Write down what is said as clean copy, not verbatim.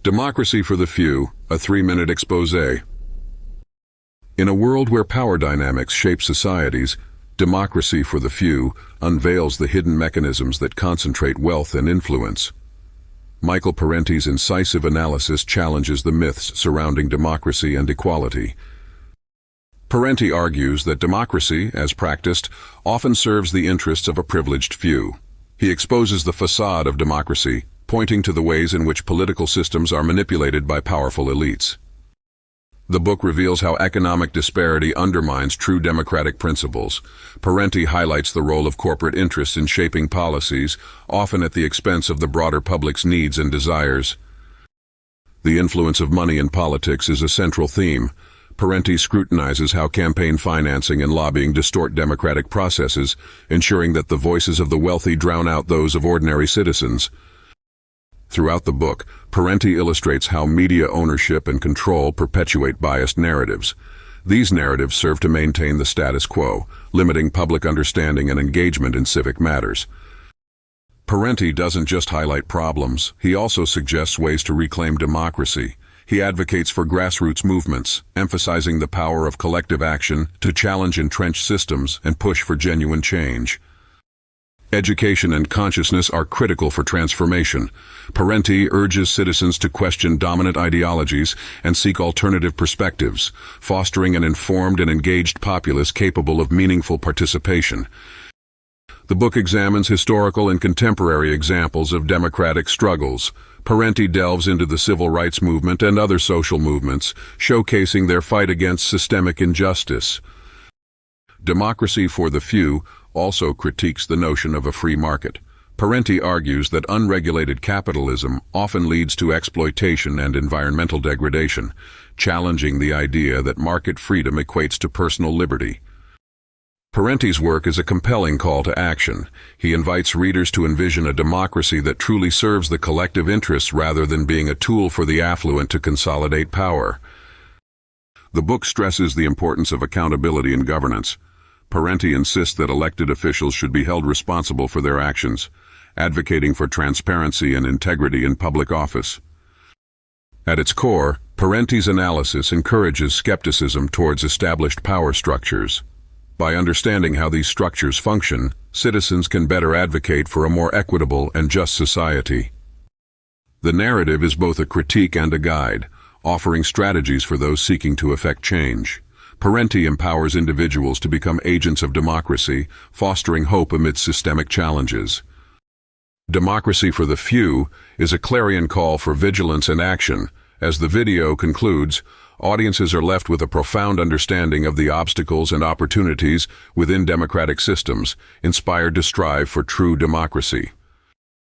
Democracy for the Few, a 3-minute exposé. In a world where power dynamics shape societies, Democracy for the Few unveils the hidden mechanisms that concentrate wealth and influence. Michael Parenti's incisive analysis challenges the myths surrounding democracy and equality. Parenti argues that democracy, as practiced, often serves the interests of a privileged few. He exposes the facade of democracy, pointing to the ways in which political systems are manipulated by powerful elites. The book reveals how economic disparity undermines true democratic principles. Parenti highlights the role of corporate interests in shaping policies, often at the expense of the broader public's needs and desires. The influence of money in politics is a central theme. Parenti scrutinizes how campaign financing and lobbying distort democratic processes, ensuring that the voices of the wealthy drown out those of ordinary citizens. Throughout the book, Parenti illustrates how media ownership and control perpetuate biased narratives. These narratives serve to maintain the status quo, limiting public understanding and engagement in civic matters. Parenti doesn't just highlight problems, he also suggests ways to reclaim democracy. He advocates for grassroots movements, emphasizing the power of collective action to challenge entrenched systems and push for genuine change. Education and consciousness are critical for transformation. Parenti urges citizens to question dominant ideologies and seek alternative perspectives, fostering an informed and engaged populace capable of meaningful participation. The book examines historical and contemporary examples of democratic struggles. Parenti delves into the civil rights movement and other social movements, showcasing their fight against systemic injustice. Democracy for the Few also critiques the notion of a free market. Parenti argues that unregulated capitalism often leads to exploitation and environmental degradation, challenging the idea that market freedom equates to personal liberty. Parenti's work is a compelling call to action. He invites readers to envision a democracy that truly serves the collective interests rather than being a tool for the affluent to consolidate power. The book stresses the importance of accountability in governance. Parenti insists that elected officials should be held responsible for their actions, advocating for transparency and integrity in public office. At its core, Parenti's analysis encourages skepticism towards established power structures. By understanding how these structures function, citizens can better advocate for a more equitable and just society. The narrative is both a critique and a guide, offering strategies for those seeking to effect change. Parenti empowers individuals to become agents of democracy, fostering hope amidst systemic challenges. Democracy for the Few is a clarion call for vigilance and action. As the video concludes, audiences are left with a profound understanding of the obstacles and opportunities within democratic systems, inspired to strive for true democracy.